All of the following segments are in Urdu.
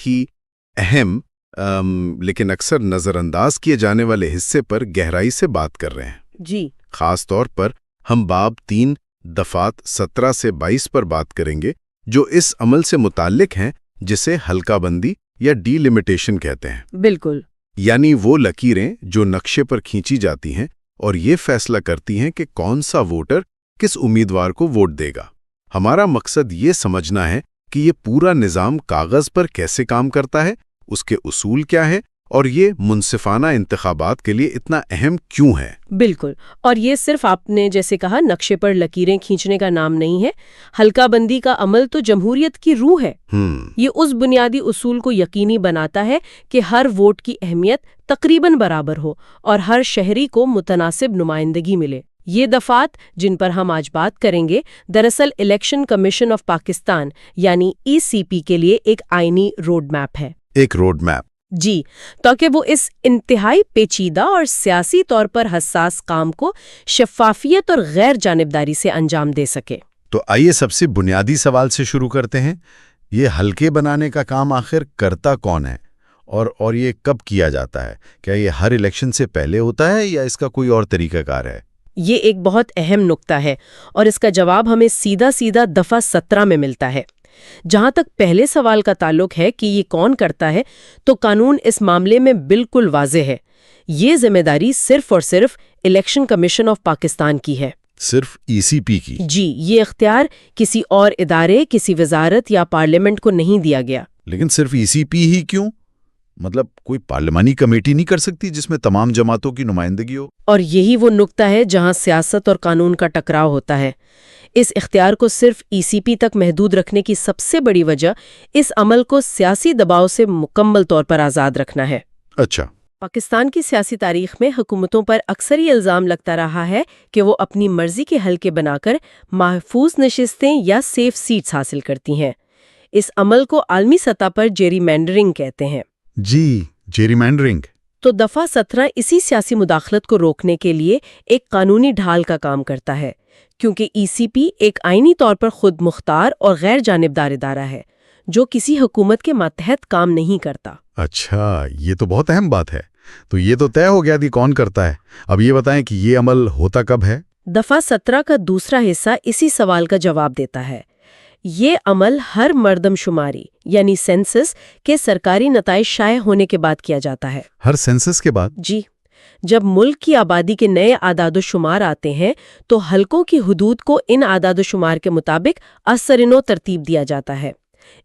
بہت ہی اہم لیکن اکثر نظر انداز کیے جانے والے حصے پر گہرائی سے بات کر رہے ہیں۔ جی، خاص طور پر ہم باب 3 دفعات 17 سے 22 پر بات کریں گے، جو اس عمل سے متعلق ہیں جسے حلقہ بندی یا ڈی لمیٹیشن کہتے ہیں۔ بالکل۔ یعنی وہ لکیریں جو نقشے پر کھینچی جاتی ہیں اور یہ فیصلہ کرتی ہیں کہ کون سا ووٹر کس امیدوار کو ووٹ دے گا۔ ہمارا مقصد یہ سمجھنا ہے کہ یہ پورا نظام کاغذ پر کیسے کام کرتا ہے، اس کے اصول کیا ہے، اور یہ منصفانہ انتخابات کے لیے اتنا اہم کیوں ہے۔ بالکل، اور یہ صرف آپ نے جیسے کہا نقشے پر لکیریں کھینچنے کا نام نہیں ہے۔ حلقہ بندی کا عمل تو جمہوریت کی روح ہے۔ یہ اس بنیادی اصول کو یقینی بناتا ہے کہ ہر ووٹ کی اہمیت تقریباً برابر ہو اور ہر شہری کو متناسب نمائندگی ملے۔ یہ دفعات جن پر ہم آج بات کریں گے دراصل الیکشن کمیشن آف پاکستان یعنی ECP کے لیے ایک آئینی روڈ میپ ہے۔ ایک روڈ میپ؟ جی، تاکہ وہ اس انتہائی پیچیدہ اور سیاسی طور پر حساس کام کو شفافیت اور غیر جانبداری سے انجام دے سکے۔ تو آئیے سب سے بنیادی سوال سے شروع کرتے ہیں۔ یہ حلقے بنانے کا کام آخر کرتا کون ہے اور یہ کب کیا جاتا ہے؟ کیا یہ ہر الیکشن سے پہلے ہوتا ہے یا اس کا کوئی اور طریقہ کار ہے؟ یہ ایک بہت اہم نکتہ ہے اور اس کا جواب ہمیں سیدھا دفعہ 17 میں ملتا ہے۔ جہاں تک پہلے سوال کا تعلق ہے کہ یہ کون کرتا ہے، تو قانون اس معاملے میں بالکل واضح ہے۔ یہ ذمہ داری صرف اور صرف الیکشن کمیشن آف پاکستان کی ہے۔ صرف ECP کی؟ جی، یہ اختیار کسی اور ادارے، کسی وزارت یا پارلیمنٹ کو نہیں دیا گیا۔ لیکن صرف ECP ہی کیوں؟ مطلب کوئی پارلیمانی کمیٹی نہیں کر سکتی جس میں تمام جماعتوں کی نمائندگی ہو؟ اور یہی وہ نقطہ ہے جہاں سیاست اور قانون کا ٹکراؤ ہوتا ہے۔ اس اختیار کو صرف ECP تک محدود رکھنے کی سب سے بڑی وجہ اس عمل کو سیاسی دباؤ سے مکمل طور پر آزاد رکھنا ہے۔ اچھا۔ پاکستان کی سیاسی تاریخ میں حکومتوں پر اکثر یہ الزام لگتا رہا ہے کہ وہ اپنی مرضی کے حلقے بنا کر محفوظ نشستیں یا سیف سیٹس حاصل کرتی ہیں۔ اس عمل کو عالمی سطح پر جیری مینڈرنگ کہتے ہیں۔ جی، جیری مینڈرنگ۔ تو دفعہ 17 اسی سیاسی مداخلت کو روکنے کے لیے ایک قانونی ڈھال کا کام کرتا ہے، کیونکہ ECP ایک آئینی طور پر خود مختار اور غیر جانبدار ادارہ ہے جو کسی حکومت کے ماتحت کام نہیں کرتا۔ اچھا، یہ تو بہت اہم بات ہے۔ تو یہ تو طے ہو گیا کہ کون کرتا ہے۔ اب یہ بتائیں کہ یہ عمل ہوتا کب ہے؟ دفعہ 17 کا دوسرا حصہ اسی سوال کا جواب دیتا ہے۔ یہ عمل ہر مردم شماری یعنی سینسس کے سرکاری نتائج شائع ہونے کے بعد کیا جاتا ہے۔ ہر سینسس کے بعد؟ جی، جب ملک کی آبادی کے نئے اعداد و شمار آتے ہیں تو حلقوں کی حدود کو ان اعداد و شمار کے مطابق ازسرنو ترتیب دیا جاتا ہے۔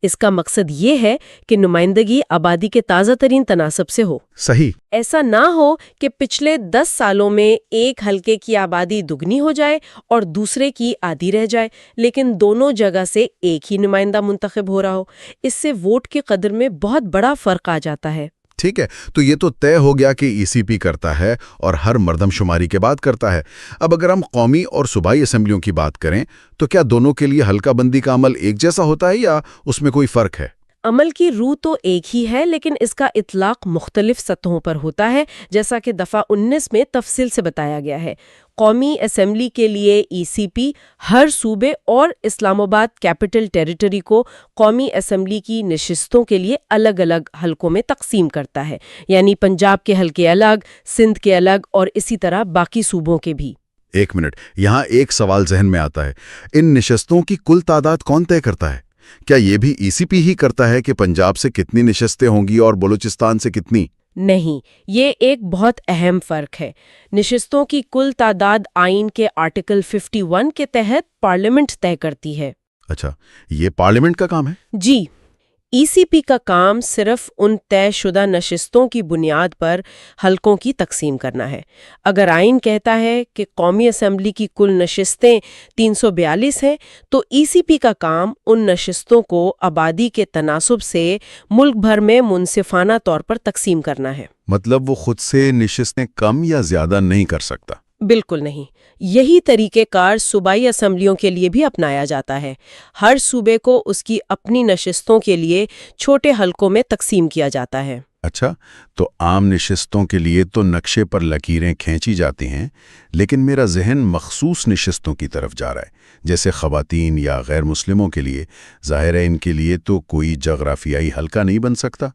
اس کا مقصد یہ ہے کہ نمائندگی آبادی کے تازہ ترین تناسب سے ہو۔ صحیح۔ ایسا نہ ہو کہ پچھلے 10 سالوں میں ایک حلقے کی آبادی دگنی ہو جائے اور دوسرے کی آدھی رہ جائے، لیکن دونوں جگہ سے ایک ہی نمائندہ منتخب ہو رہا ہو۔ اس سے ووٹ کی قدر میں بہت بڑا فرق آ جاتا ہے۔ ٹھیک ہے، تو یہ تو طے ہو گیا کہ ECP کرتا ہے اور ہر مردم شماری کے بعد کرتا ہے۔ اب اگر ہم قومی اور صوبائی اسمبلیوں کی بات کریں تو کیا دونوں کے لیے حلقہ بندی کا عمل ایک جیسا ہوتا ہے یا اس میں کوئی فرق ہے؟ عمل کی روح تو ایک ہی ہے، لیکن اس کا اطلاق مختلف سطحوں پر ہوتا ہے، جیسا کہ دفعہ 19 میں تفصیل سے بتایا گیا ہے۔ قومی اسمبلی کے لیے ECP ہر صوبے اور اسلام آباد کیپٹل ٹیریٹری کو قومی اسمبلی کی نشستوں کے لیے الگ الگ حلقوں میں تقسیم کرتا ہے، یعنی پنجاب کے حلقے الگ، سندھ کے الگ اور اسی طرح باقی صوبوں کے بھی۔ ایک منٹ، یہاں ایک سوال ذہن میں آتا ہے۔ ان نشستوں کی کل تعداد کون طے کرتا ہے؟ کیا یہ بھی ECP ہی کرتا ہے کہ پنجاب سے کتنی نشستیں ہوں گی اور بلوچستان سے کتنی؟ نہیں، یہ ایک بہت اہم فرق ہے۔ نشستوں کی کل تعداد آئین کے آرٹیکل 51 کے تحت پارلیمنٹ طے کرتی ہے۔ اچھا، یہ پارلیمنٹ کا کام ہے؟ جی، ECP کا کام صرف ان طے شدہ نشستوں کی بنیاد پر حلقوں کی تقسیم کرنا ہے۔ اگر آئین کہتا ہے کہ قومی اسمبلی کی کل نشستیں 342 ہیں، تو ECP کا کام ان نشستوں کو آبادی کے تناسب سے ملک بھر میں منصفانہ طور پر تقسیم کرنا ہے۔ مطلب وہ خود سے نشستیں کم یا زیادہ نہیں کر سکتا؟ بالکل نہیں۔ یہی طریقہ کار صوبائی اسمبلیوں کے لیے بھی اپنایا جاتا ہے۔ ہر صوبے کو اس کی اپنی نشستوں کے لیے چھوٹے حلقوں میں تقسیم کیا جاتا ہے۔ اچھا، تو عام نشستوں کے لیے تو نقشے پر لکیریں کھینچی جاتی ہیں، لیکن میرا ذہن مخصوص نشستوں کی طرف جا رہا ہے، جیسے خواتین یا غیر مسلموں کے لیے۔ ظاہر ہے ان کے لیے تو کوئی جغرافیائی حلقہ نہیں بن سکتا،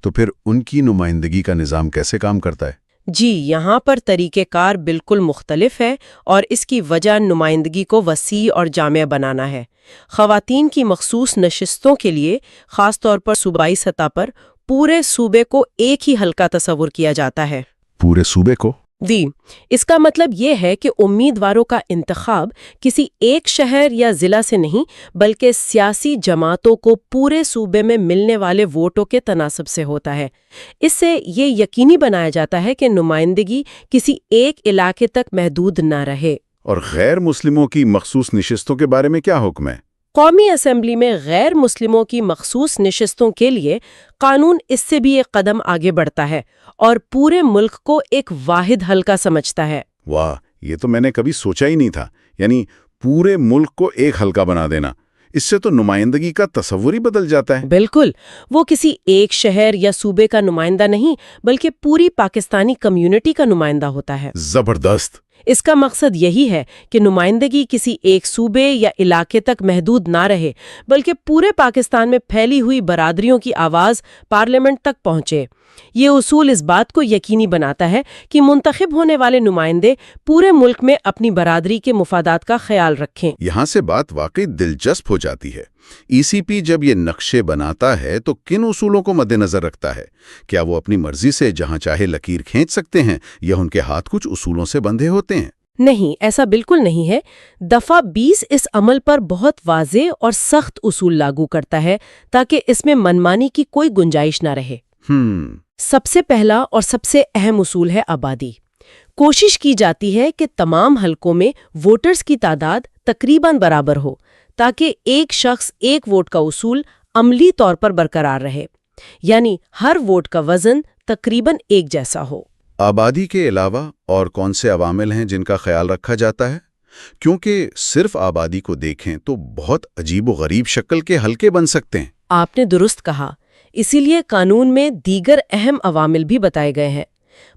تو پھر ان کی نمائندگی کا نظام کیسے کام کرتا ہے؟ جی، یہاں پر طریقہ کار بالکل مختلف ہے، اور اس کی وجہ نمائندگی کو وسیع اور جامع بنانا ہے۔ خواتین کی مخصوص نشستوں کے لیے خاص طور پر صوبائی سطح پر پورے صوبے کو ایک ہی حلقہ تصور کیا جاتا ہے۔ پورے صوبے کو؟ جی، اس کا مطلب یہ ہے کہ امیدواروں کا انتخاب کسی ایک شہر یا ضلع سے نہیں، بلکہ سیاسی جماعتوں کو پورے صوبے میں ملنے والے ووٹوں کے تناسب سے ہوتا ہے۔ اس سے یہ یقینی بنایا جاتا ہے کہ نمائندگی کسی ایک علاقے تک محدود نہ رہے۔ اور غیر مسلموں کی مخصوص نشستوں کے بارے میں کیا حکم ہے؟ قومی اسمبلی میں غیر مسلموں کی مخصوص نشستوں کے لیے قانون اس سے بھی ایک قدم آگے بڑھتا ہے اور پورے ملک کو ایک واحد حلقہ سمجھتا ہے۔ واہ، یہ تو میں نے کبھی سوچا ہی نہیں تھا، یعنی پورے ملک کو ایک حلقہ بنا دینا۔ اس سے تو نمائندگی کا تصور ہی بدل جاتا ہے۔ بالکل، وہ کسی ایک شہر یا صوبے کا نمائندہ نہیں، بلکہ پوری پاکستانی کمیونٹی کا نمائندہ ہوتا ہے۔ زبردست۔ اس کا مقصد یہی ہے کہ نمائندگی کسی ایک صوبے یا علاقے تک محدود نہ رہے، بلکہ پورے پاکستان میں پھیلی ہوئی برادریوں کی آواز پارلیمنٹ تک پہنچے۔ یہ اصول اس بات کو یقینی بناتا ہے کہ منتخب ہونے والے نمائندے پورے ملک میں اپنی برادری کے مفادات کا خیال رکھیں۔ یہاں سے بات واقعی دلچسپ ہو جاتی ہے۔ ای سی پی جب یہ نقشے بناتا ہے تو کن اصولوں کو مد نظر رکھتا ہے؟ کیا وہ اپنی مرضی سے جہاں چاہے لکیر کھینچ سکتے ہیں، یا ان کے ہاتھ کچھ اصولوں سے بندھے ہوتے ہیں؟ نہیں، ایسا بالکل نہیں ہے۔ دفعہ 20 اس عمل پر بہت واضح اور سخت اصول لاگو کرتا ہے تاکہ اس میں منمانی کی کوئی گنجائش نہ رہے۔ سب سے پہلا اور سب سے اہم اصول ہے آبادی۔ کوشش کی جاتی ہے کہ تمام حلقوں میں ووٹرز کی تعداد تقریباً برابر ہو، تاکہ ایک شخص ایک ووٹ کا اصول عملی طور پر برقرار رہے، یعنی ہر ووٹ کا وزن تقریباً ایک جیسا ہو۔ آبادی کے علاوہ اور کون سے عوامل ہیں جن کا خیال رکھا جاتا ہے؟ کیونکہ صرف آبادی کو دیکھیں تو بہت عجیب و غریب شکل کے حلقے بن سکتے ہیں۔ آپ نے درست کہا، اسی لیے قانون میں دیگر اہم عوامل بھی بتائے گئے ہیں۔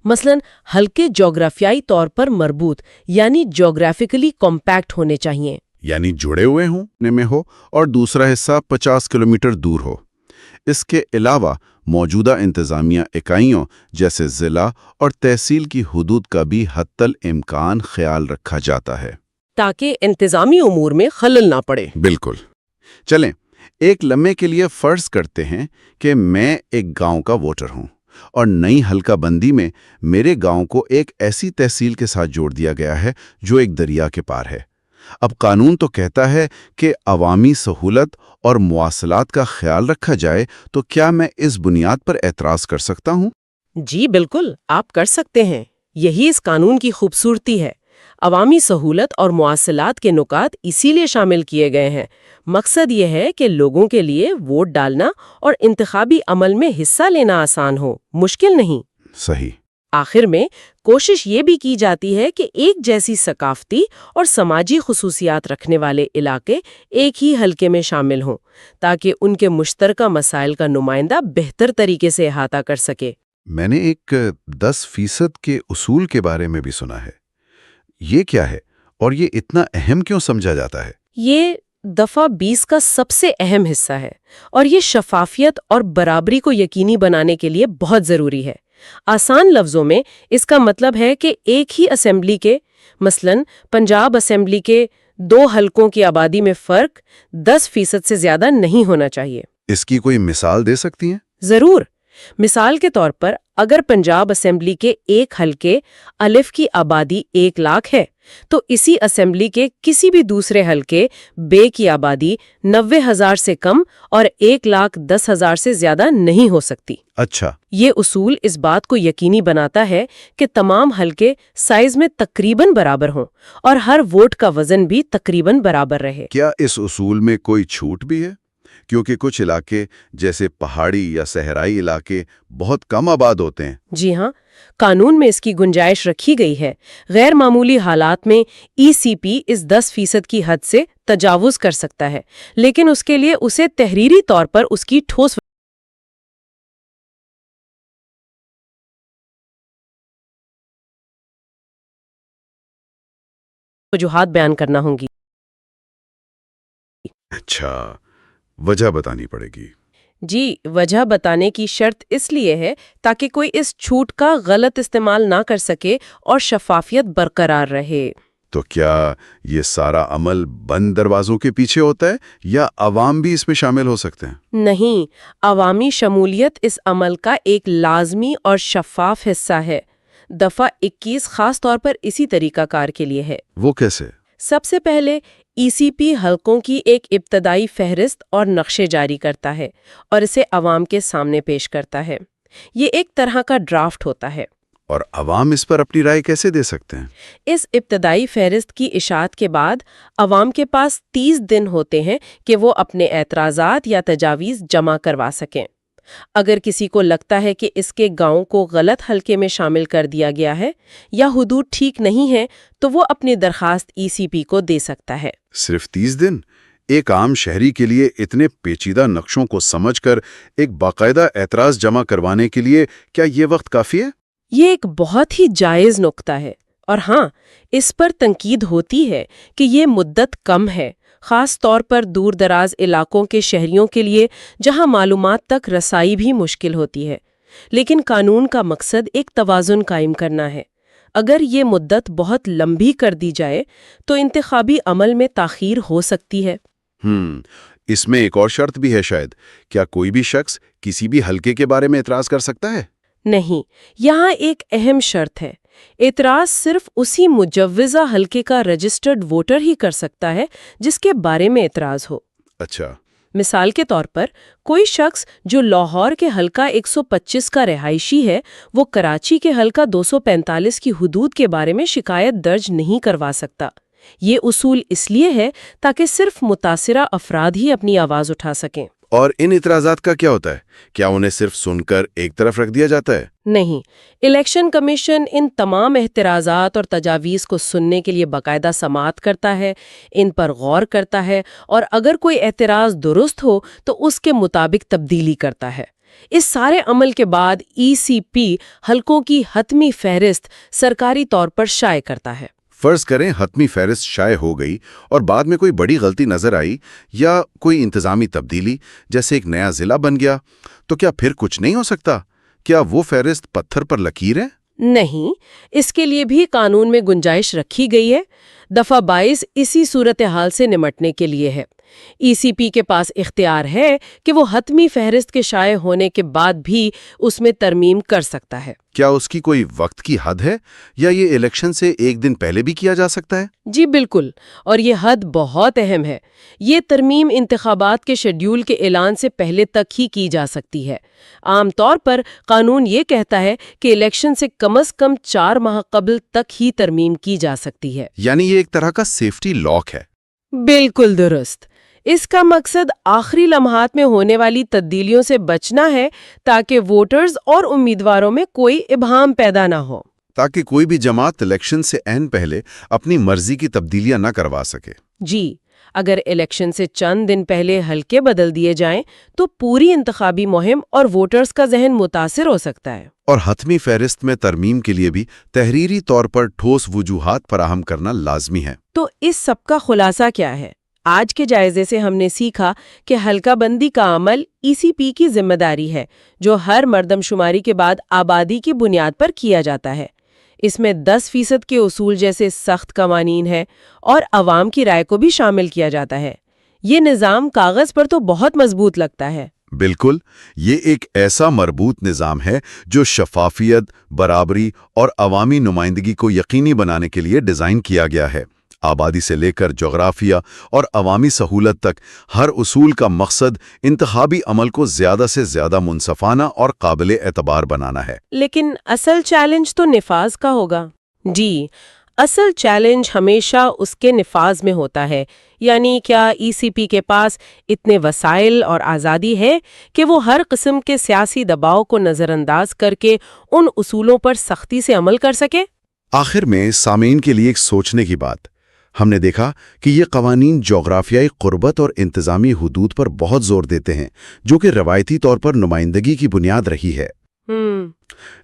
مثلا حلقے جغرافیائی طور پر مربوط، یعنی جغرافیکلی کمپیکٹ ہونے چاہیے، یعنی جڑے ہوئے ہوں میں ہو، اور دوسرا حصہ 50 کلومیٹر دور ہو۔ اس کے علاوہ موجودہ انتظامیہ اکائیوں جیسے ضلع اور تحصیل کی حدود کا بھی حتی الامکان خیال رکھا جاتا ہے، تاکہ انتظامی امور میں خلل نہ پڑے۔ بالکل۔ چلیں ایک لمحے کے لیے فرض کرتے ہیں کہ میں ایک گاؤں کا ووٹر ہوں، اور نئی حلقہ بندی میں میرے گاؤں کو ایک ایسی تحصیل کے ساتھ جوڑ دیا گیا ہے جو ایک دریا کے پار ہے۔ اب قانون تو کہتا ہے کہ عوامی سہولت اور مواصلات کا خیال رکھا جائے، تو کیا میں اس بنیاد پر اعتراض کر سکتا ہوں؟ جی بالکل، آپ کر سکتے ہیں۔ یہی اس قانون کی خوبصورتی ہے۔ عوامی سہولت اور مواصلات کے نکات اسی لیے شامل کیے گئے ہیں۔ مقصد یہ ہے کہ لوگوں کے لیے ووٹ ڈالنا اور انتخابی عمل میں حصہ لینا آسان ہو، مشکل نہیں۔ صحیح۔ آخر میں کوشش یہ بھی کی جاتی ہے کہ ایک جیسی ثقافتی اور سماجی خصوصیات رکھنے والے علاقے ایک ہی حلقے میں شامل ہوں، تاکہ ان کے مشترکہ مسائل کا نمائندہ بہتر طریقے سے احاطہ کر سکے۔ میں نے ایک 10% کے اصول کے بارے میں بھی سنا ہے، یہ کیا ہے اور یہ اتنا اہم کیوں سمجھا جاتا ہے؟ یہ دفعہ 20 کا سب سے اہم حصہ ہے، اور یہ شفافیت اور برابری کو یقینی بنانے کے لیے بہت ضروری ہے۔ آسان لفظوں میں اس کا مطلب ہے کہ ایک ہی اسمبلی کے، مثلاً پنجاب اسمبلی کے 2 حلقوں کی آبادی میں فرق 10% سے زیادہ نہیں ہونا چاہیے۔ اس کی کوئی مثال دے سکتی ہیں؟ ضرور۔ مثال کے طور پر اگر پنجاب اسمبلی کے ایک حلقے الف کی آبادی 1 لاکھ ہے، تو اسی اسمبلی کے کسی بھی دوسرے حلقے بے کی آبادی 90,000 سے کم اور 1,10,000 سے زیادہ نہیں ہو سکتی۔ اچھا۔ یہ اصول اس بات کو یقینی بناتا ہے کہ تمام حلقے سائز میں تقریباً برابر ہوں اور ہر ووٹ کا وزن بھی تقریباً برابر رہے۔ کیا اس اصول میں کوئی چھوٹ بھی ہے؟ کیونکہ کچھ علاقے جیسے پہاڑی یا صحرائی علاقے بہت کم آباد ہوتے ہیں۔ جی ہاں، قانون میں اس کی گنجائش رکھی گئی ہے۔ غیر معمولی حالات میں ای سی پی اس 10% کی حد سے تجاوز کر سکتا ہے، لیکن اس کے لیے اسے تحریری طور پر اس کی ٹھوس وجوہات بیان کرنا ہوں گی۔ اچھا، وجہ بتانی پڑے گی۔ جی، وجہ بتانے کی شرط اس لیے ہے تاکہ کوئی اس چھوٹ کا غلط استعمال نہ کر سکے اور شفافیت برقرار رہے۔ تو کیا یہ سارا عمل بند دروازوں کے پیچھے ہوتا ہے یا عوام بھی اس میں شامل ہو سکتے ہیں؟ نہیں، عوامی شمولیت اس عمل کا ایک لازمی اور شفاف حصہ ہے۔ دفعہ 21 خاص طور پر اسی طریقہ کار کے لیے ہے۔ وہ کیسے؟ سب سے پہلے ای سی پی حلقوں کی ایک ابتدائی فہرست اور نقشے جاری کرتا ہے اور اسے عوام کے سامنے پیش کرتا ہے۔ یہ ایک طرح کا ڈرافٹ ہوتا ہے۔ اور عوام اس پر اپنی رائے کیسے دے سکتے ہیں؟ اس ابتدائی فہرست کی اشاعت کے بعد عوام کے پاس 30 دن ہوتے ہیں کہ وہ اپنے اعتراضات یا تجاویز جمع کروا سکیں۔ اگر کسی کو لگتا ہے کہ اس کے گاؤں کو غلط حلقے میں شامل کر دیا گیا ہے یا حدود ٹھیک نہیں ہے تو وہ اپنی درخواست ای سی پی کو دے سکتا ہے۔ صرف 30 دن؟ ایک عام شہری کے لیے اتنے پیچیدہ نقشوں کو سمجھ کر ایک باقاعدہ اعتراض جمع کروانے کے لیے کیا یہ وقت کافی ہے؟ یہ ایک بہت ہی جائز نقطہ ہے، اور ہاں، اس پر تنقید ہوتی ہے کہ یہ مدت کم ہے، خاص طور پر دور دراز علاقوں کے شہریوں کے لیے جہاں معلومات تک رسائی بھی مشکل ہوتی ہے۔ لیکن قانون کا مقصد ایک توازن قائم کرنا ہے۔ اگر یہ مدت بہت لمبی کر دی جائے تو انتخابی عمل میں تاخیر ہو سکتی ہے۔ اس میں ایک اور شرط بھی ہے شاید، کیا کوئی بھی شخص کسی بھی حلقے کے بارے میں اعتراض کر سکتا ہے؟ نہیں، یہاں ایک اہم شرط ہے۔ اعتراض صرف اسی مجوزہ حلقے کا رجسٹرڈ ووٹر ہی کر سکتا ہے جس کے بارے میں اعتراض ہو۔ اچھا۔ مثال کے طور پر کوئی شخص جو لاہور کے حلقہ 125 کا رہائشی ہے، وہ کراچی کے حلقہ 245 کی حدود کے بارے میں شکایت درج نہیں کروا سکتا۔ یہ اصول اس لیے ہے تاکہ صرف متاثرہ افراد ہی اپنی آواز اٹھا سکیں۔ اور ان اعتراضات کا کیا ہوتا ہے؟ کیا انہیں صرف سن کر ایک طرف رکھ دیا جاتا ہے؟ نہیں، الیکشن کمیشن ان تمام اعتراضات اور تجاویز کو سننے کے لیے باقاعدہ سماعت کرتا ہے، ان پر غور کرتا ہے، اور اگر کوئی اعتراض درست ہو تو اس کے مطابق تبدیلی کرتا ہے۔ اس سارے عمل کے بعد ای سی پی حلقوں کی حتمی فہرست سرکاری طور پر شائع کرتا ہے۔ فرض کریں حتمی فہرست شائع ہو گئی اور بعد میں کوئی بڑی غلطی نظر آئی یا کوئی انتظامی تبدیلی، جیسے ایک نیا ضلع بن گیا، تو کیا پھر کچھ نہیں ہو سکتا؟ کیا وہ فہرست پتھر پر لکیر ہے؟ نہیں، اس کے لیے بھی قانون میں گنجائش رکھی گئی ہے۔ دفعہ 22 اسی صورتحال سے نمٹنے کے لیے ہے۔ ای سی پی کے پاس اختیار ہے کہ وہ حتمی فہرست کے شائع ہونے کے بعد بھی اس میں ترمیم کر سکتا ہے۔ کیا اس کی کوئی وقت کی حد ہے یا یہ الیکشن سے ایک دن پہلے بھی کیا جا سکتا ہے؟ جی بالکل، اور یہ حد بہت اہم ہے۔ یہ ترمیم انتخابات کے شیڈول کے اعلان سے پہلے تک ہی کی جا سکتی ہے۔ عام طور پر قانون یہ کہتا ہے کہ الیکشن سے کم از کم 4 ماہ قبل تک ہی ترمیم کی جا سکتی ہے۔ یعنی یہ ایک طرح کا سیفٹی لاک ہے۔ بالکل درست۔ اس کا مقصد آخری لمحات میں ہونے والی تبدیلیوں سے بچنا ہے تاکہ ووٹرز اور امیدواروں میں کوئی ابہام پیدا نہ ہو۔ تاکہ کوئی بھی جماعت الیکشن سے عین پہلے اپنی مرضی کی تبدیلیاں نہ کروا سکے۔ جی، اگر الیکشن سے چند دن پہلے حلقے بدل دیے جائیں تو پوری انتخابی مہم اور ووٹرز کا ذہن متاثر ہو سکتا ہے۔ اور حتمی فہرست میں ترمیم کے لیے بھی تحریری طور پر ٹھوس وجوہات فراہم کرنا لازمی ہے۔ تو اس سب کا خلاصہ کیا ہے؟ آج کے جائزے سے ہم نے سیکھا کہ حلقہ بندی کا عمل ای سی پی کی ذمہ داری ہے، جو ہر مردم شماری کے بعد آبادی کی بنیاد پر کیا جاتا ہے۔ اس میں 10% کے اصول جیسے سخت قوانین ہیں اور عوام کی رائے کو بھی شامل کیا جاتا ہے۔ یہ نظام کاغذ پر تو بہت مضبوط لگتا ہے۔ بالکل، یہ ایک ایسا مربوط نظام ہے جو شفافیت، برابری اور عوامی نمائندگی کو یقینی بنانے کے لیے ڈیزائن کیا گیا ہے۔ آبادی سے لے کر جغرافیہ اور عوامی سہولت تک ہر اصول کا مقصد انتخابی عمل کو زیادہ سے زیادہ منصفانہ اور قابل اعتبار بنانا ہے۔ لیکن اصل چیلنج تو نفاذ کا ہوگا۔ جی، اصل چیلنج ہمیشہ اس کے نفاذ میں ہوتا ہے۔ یعنی کیا ای سی پی کے پاس اتنے وسائل اور آزادی ہے کہ وہ ہر قسم کے سیاسی دباؤ کو نظر انداز کر کے ان اصولوں پر سختی سے عمل کر سکے؟ آخر میں سامعین کے لیے ایک سوچنے کی بات۔ ہم نے دیکھا کہ یہ قوانین جغرافیائی قربت اور انتظامی حدود پر بہت زور دیتے ہیں، جو کہ روایتی طور پر نمائندگی کی بنیاد رہی ہے۔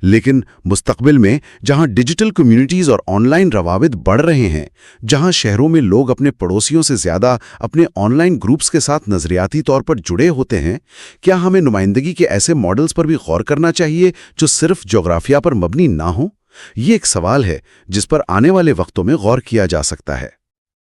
لیکن مستقبل میں جہاں ڈیجیٹل کمیونٹیز اور آن لائن روابط بڑھ رہے ہیں، جہاں شہروں میں لوگ اپنے پڑوسیوں سے زیادہ اپنے آن لائن گروپس کے ساتھ نظریاتی طور پر جڑے ہوتے ہیں، کیا ہمیں نمائندگی کے ایسے ماڈلز پر بھی غور کرنا چاہیے جو صرف جغرافیہ پر مبنی نہ ہوں؟ یہ ایک سوال ہے جس پر آنے والے وقتوں میں غور کیا جا سکتا ہے۔